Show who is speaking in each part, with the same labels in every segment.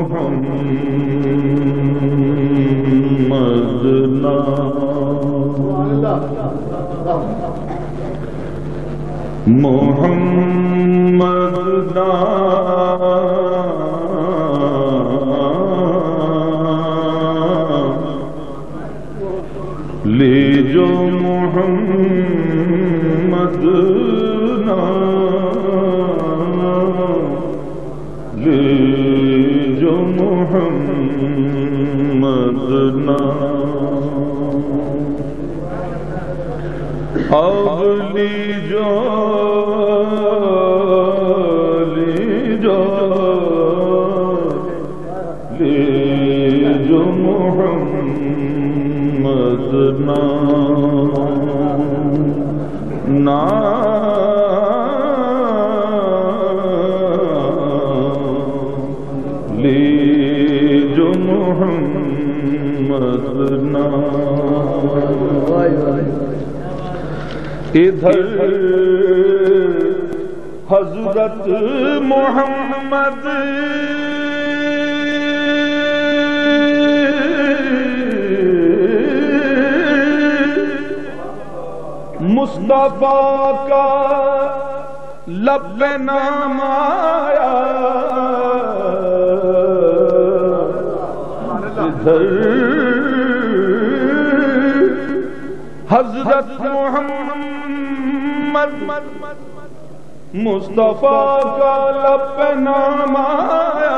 Speaker 1: محمد محمد لے جو محمد لے جو محمد اب لیجو محمد لیجو محمد ادھر حضرت محمد مصطفیٰ کا لب نام آیا ادھر حضرت محمد مصطفیٰ کا لب نام آیا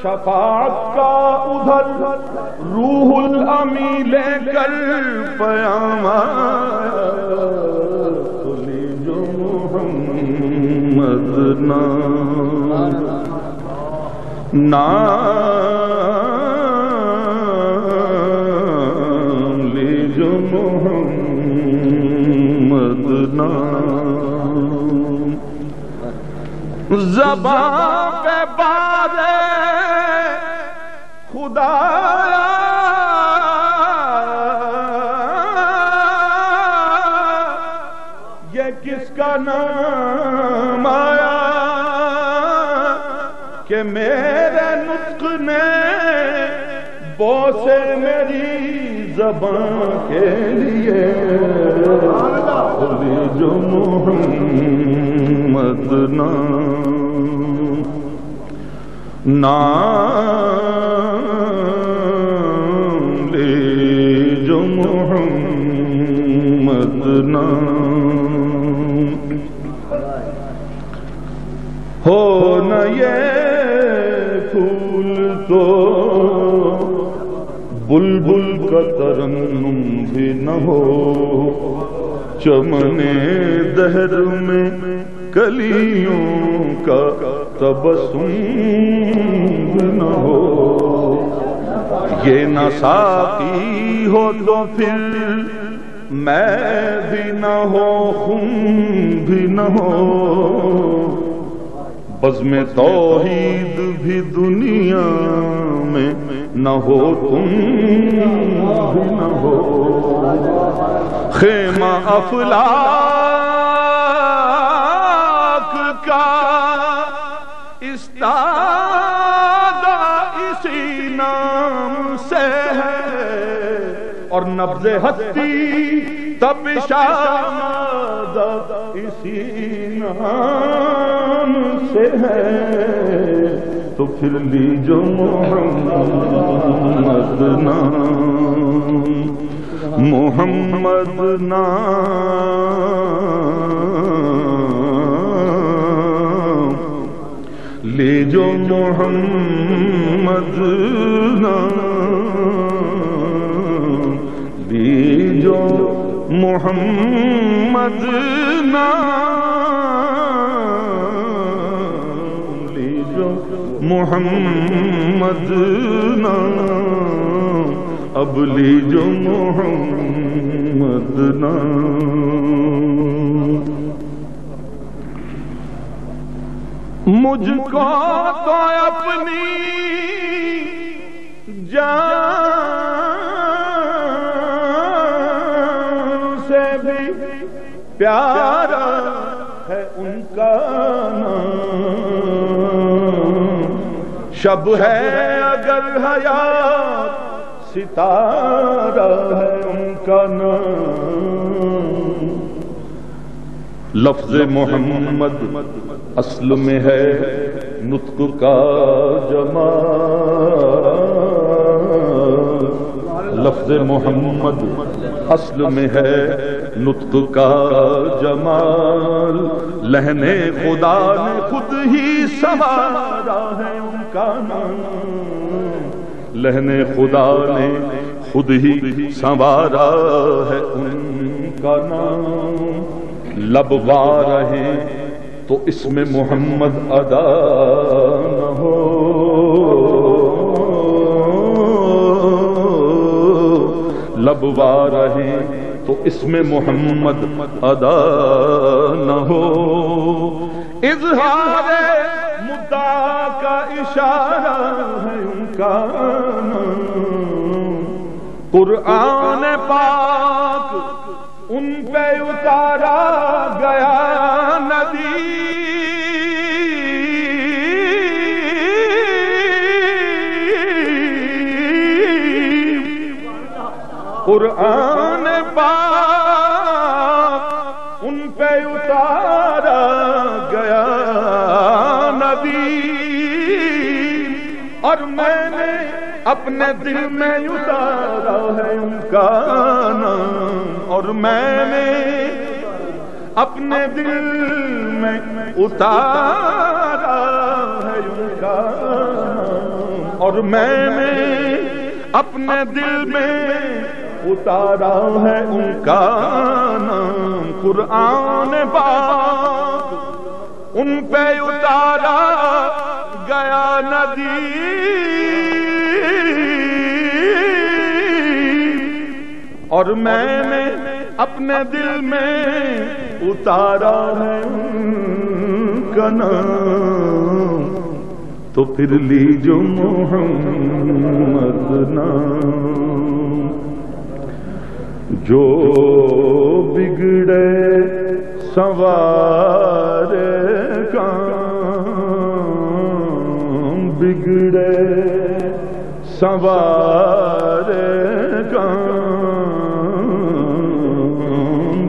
Speaker 1: شفاعت کا ادھر روح الامی لے کر پیام آیا لیجو محمد نام لیجو محمد نام زبان پہ باد خدا یہ کس کا نام آیا کہ میرے نطق نے بوسے میری زبان کے لیے لیجو محمد نام لیجو محمد نام ہو نہ یہ پھول تو بلبل کا ترنم بھی نہ ہو چمن دہر میں کلیوں کا تبسم نہ ہو یہ نہ ساقی ہو تو پھر میں بھی نہ ہو خم بھی نہ ہو بزم توحید بھی دنیا میں نہ ہو تم بھی نہ ہو خیمہ افلاک کا استادہ اسی نام سے ہے اور نبض ہستی تب شامدہ اسی نام سے ہے تو پھر لیجو محمد نام محمد نام لیجو محمد نام لیجو محمد نام لیجو محمد نام اب لیجو محمد نام مجھ کو تو اپنی جان سے بھی پیارا ہے ان کا نام شب ہے اگر حیات ستارہ ہے ان کا نام، لفظ محمد اصل میں ہے نطق کا جمال، لفظ محمد اصل میں ہے نطق کا جمال، لہن خدا نے خود ہی سنوارا ہے ان کا نام، لہن خدا نے خود ہی سنوارا ہے ان کا نام، لب وار ہیں تو اس میں محمد ادا نہ ہو، لب وار ہیں تو اس میں محمد ادا نہ ہو، اظہار مدعا کا اشارہ ہے ان کا نام، قرآن پاک ان پہ اتارا گیا ندی، قرآن پاک ان پہ اتارا گیا نبی، اور میں نے اپنے دل میں اتارا ہے ان کا نام، اور میں نے اپنے دل میں اتارا ہے ان کا نام، اور میں نے اپنے دل میں اتارا ہے ان کا نام، قرآن پاک ان پہ اتارا گیا ندی، اور میں نے اپنے دل میں اتارا ہے ان کا نام، تو پھر لیجو محمد نام، جو بگڑے سنوارے کام، بگڑے سنوارے کام،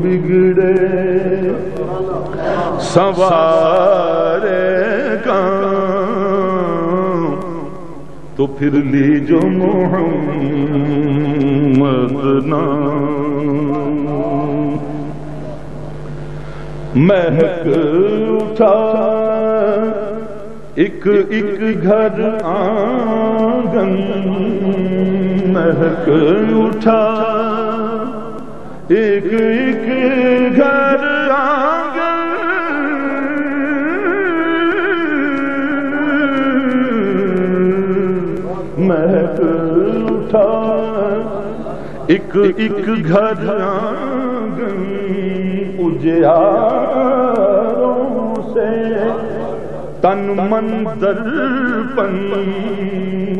Speaker 1: بگڑے سنوارے کام، تو پھر لیجو محمد نام، مہک اٹھا ایک ایک گھر آنگن، مہک اٹھا ایک ایک گھر آنگن، مہک اٹھا ایک ایک گھر آنگن، اجیاروں سے تن من درپن،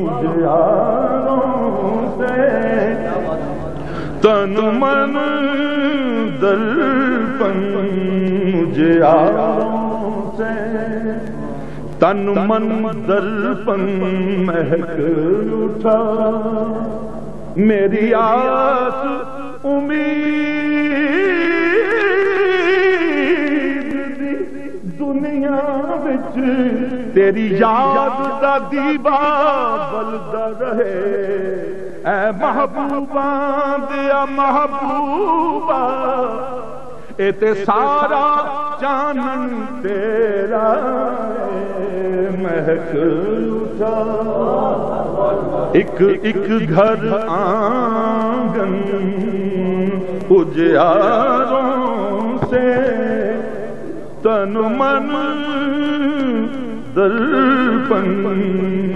Speaker 1: اجیاروں سے تن من درپن، اجیاروں سے تن من درپن، مہک اٹھا میری آس امید دنیا وچ تیری یاد دا دیبا بلدا رہے، اے محبوباں دیا محبوبا، اے تے سارا چانن تیرا، مہک اٹھا ایک ایک گھر آنگن، اجیاروں سے تن من درپن،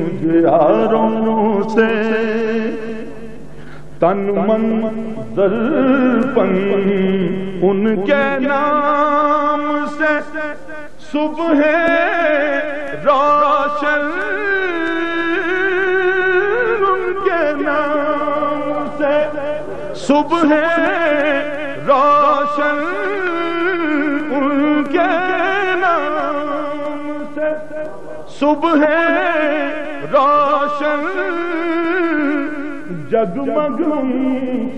Speaker 1: اجیاروں سے تن من درپن، ان کے نام سے صبح روشن، ان کے نام سے صبح روشن، ان کے نام سے صبح روشن جگمگ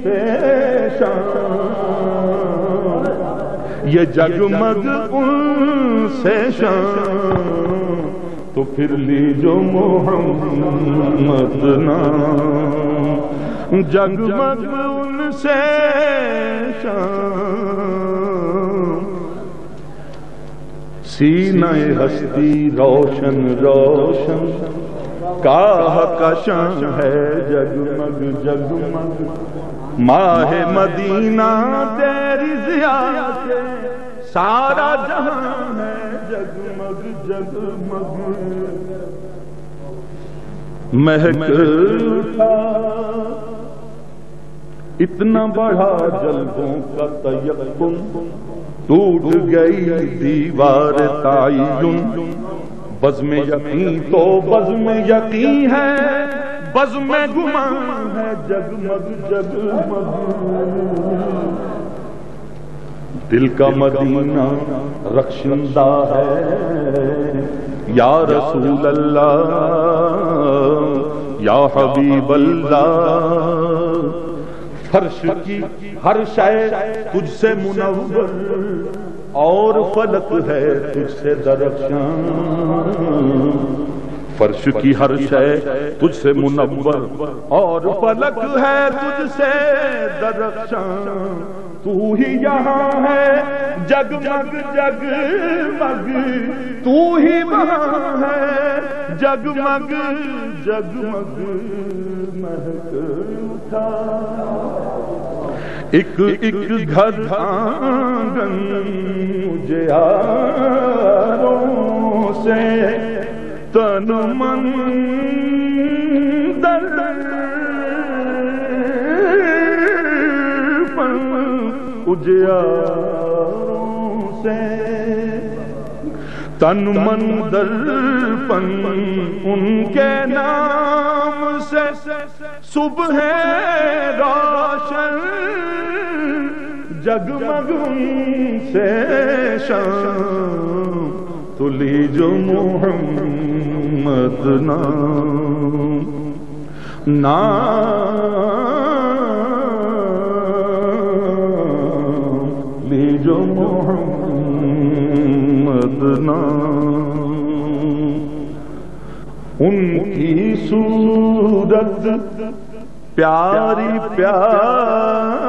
Speaker 1: سے شام، یہ جگمگ ان سے شام، تو پھر لیجو محمد نام، جگمگ ان سے شام۔ سینہ ہستی روشن روشن کاہ کشاں ہے جگمگ جگمگ، ماہ مدینہ تیری ضیا سے سارا جہاں ہے جگمگ جگمگ۔ مہک اٹھا اتنا بڑا جلووں کا تیقن، ٹوٹ گئی دیوار تعین، بزم یقین تو بزم یقین ہے، بزم گمان ہے جگمگ جگمگ۔ دل کا مدینہ رخشندہ ہے یا رسول اللہ یا حبیب اللہ، فرش کی ہر شے تجھ سے منور اور فلک ہے تجھ سے درخشاں، فرش کی ہر شے تجھ سے منور اور فلک ہے تجھ سے درخشاں، تو ہی یہاں ہے جگمگ جگمگ، تو ہی وہاں ہے جگمگ جگمگ۔ مہک اٹھا ایک ایک گھر آنگن مجھے یاروں سے تن من در اجیاروں سے، تن من درپن ان کے نام سے، صبح روشن جگمگ ان سے شام، تو لیجو محمد نام، لیجو محمد نام۔ ان کی صورت پیاری پیاری،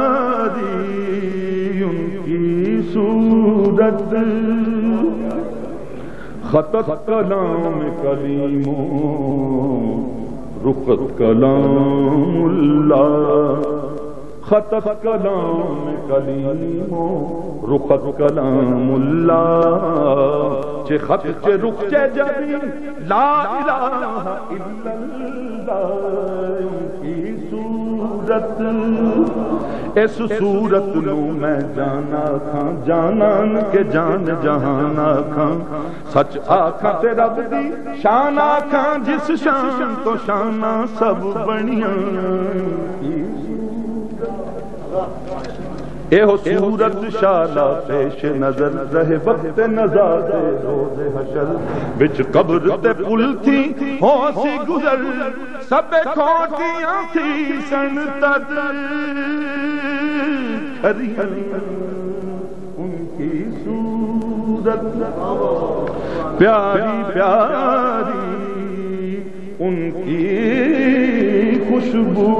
Speaker 1: ان کی صورت خطت کلام کلیموں، رخت کلام اللہ، خطت کلام کلیموں، رخت کلام اللہ، چے خط چے رخ چے جبی لا الہ الا اللہ۔ ان کی صورت اس صورت نو میں جانا کھاں، جانان کے جان جہان آکھاں، سچ آکھاں تے رب دی شان آکھاں، جس شان تو شانہ سب بنیاں۔ اے ہو صورت شالا پیش نظر، رہے وقت نظر روز حشر، بچ قبر تے پل تھی ہو سی گزر، سب کھوٹیاں تھی سن تد کھری، ان کی صورت پیاری پیاری، ان کی خوشبو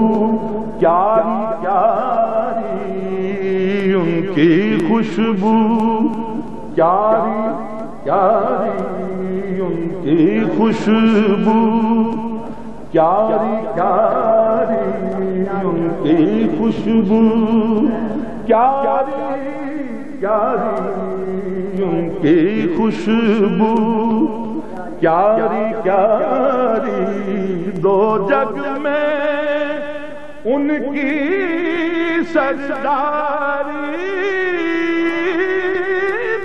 Speaker 1: پیاری پیاری، ان کی خوشبو پیاری پیاری، ان کی خوشبو پیاری پیاری، ان کی خوشبو پیاری پیاری، ان کی خوشبو پیاری پیاری، دو جگ میں ان کی سرداری،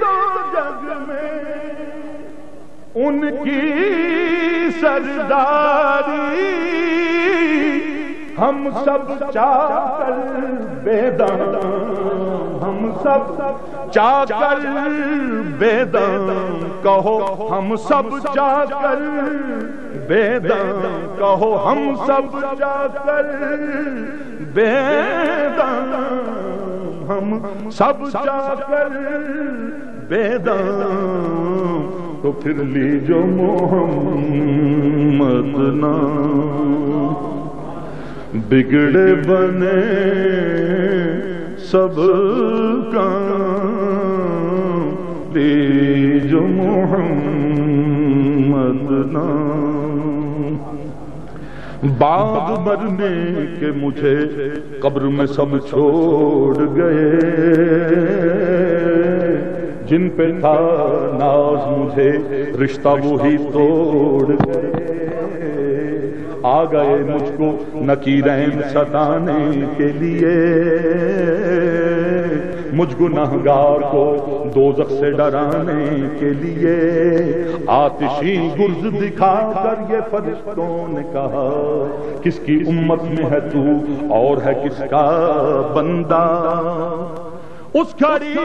Speaker 1: دو جگ میں ان کی سرداری، ہم سب چاہ کر بیداں، ہم سب چاکر بے دام کہو ہم سب چاکر بے دام کہو ہم سب چاکر بے دام ہم سب چاکر بے دام تو پھر لیجو محمد نام بگڑے بنے سب کام لیجو محمد نام بعد مرنے کے مجھے قبر میں سب چھوڑ گئے جن پہ تھا ناز مجھے رشتہ وہی توڑ گئے آ گئے مجھ کو نکیرین ستانے کے لیے مجھ گنہگار کو دوزخ سے ڈرانے کے لیے آتشی گرز دکھا کر یہ فرشتوں نے کہا کس کی امت میں ہے تو اور ہے کس کا بندہ اس گھڑی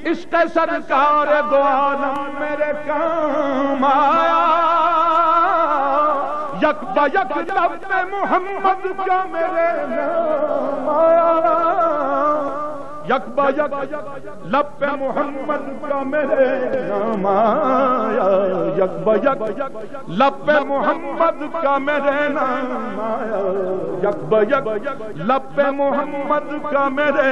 Speaker 1: عشق سرکار دو عالم میرے کام آیا یک با یک لب پہ محمد کا میرے نام آیا یک با یک لب پہ محمد کا میرے نام آیا یک با یک لب پہ محمد کا میرے نام آیا یک با یک لب پہ محمد کا میرے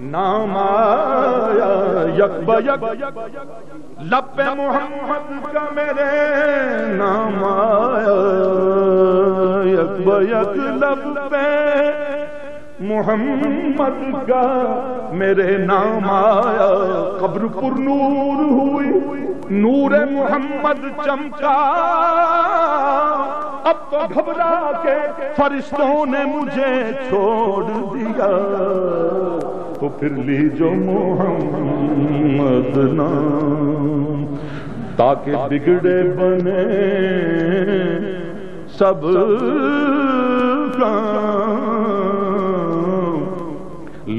Speaker 1: نام آیا یک با یک لب پہ محمد کا میرے نام آیا یک با یک لب پہ محمد کا میرے نام آیا قبر پر نور ہوئی نور محمد چمکا اب تو گھبرا کے فرشتوں نے مجھے چھوڑ دیا تو پھر لیجو محمد نام تاکہ بگڑے بنے سب کام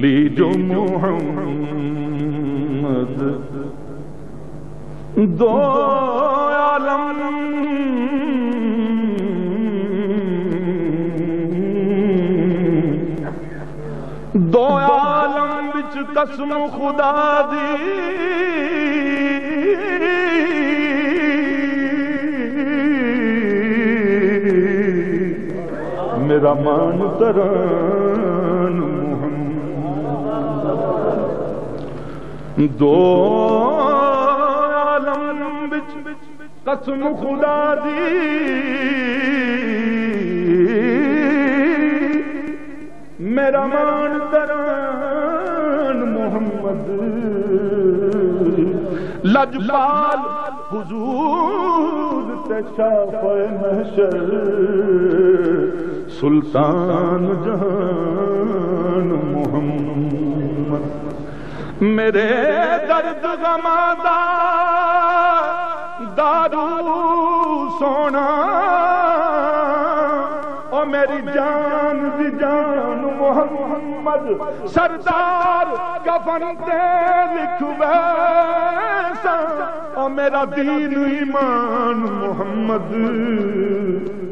Speaker 1: لیجو محمد دو عالم دو عالم بچ قسم خدا دی میرا مان تران محمد دو عالم بچ قسم خدا دی میرا مان تران محمد لجپال حضور تشافع محشر سلطان جہان محمد میرے درد غمادہ دارو سونا او میری جان دی جان محمد سردار کفن تے لکھوے سا او میرا دین ایمان محمد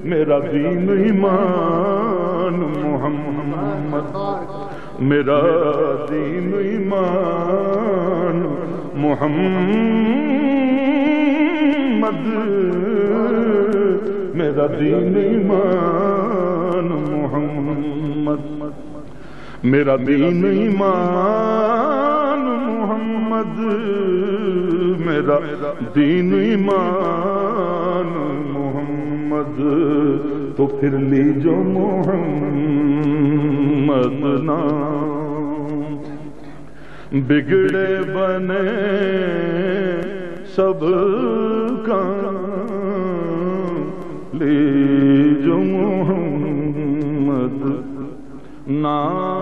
Speaker 1: میرا دین ایمان محمد میرا دین ایمان محمد میرا دین ایمان محمد میرا دین ایمان محمد میرا دین ایمان محمد تو پھر لیجو محمد نام بگڑے بنے سب کام لیجو محمد نام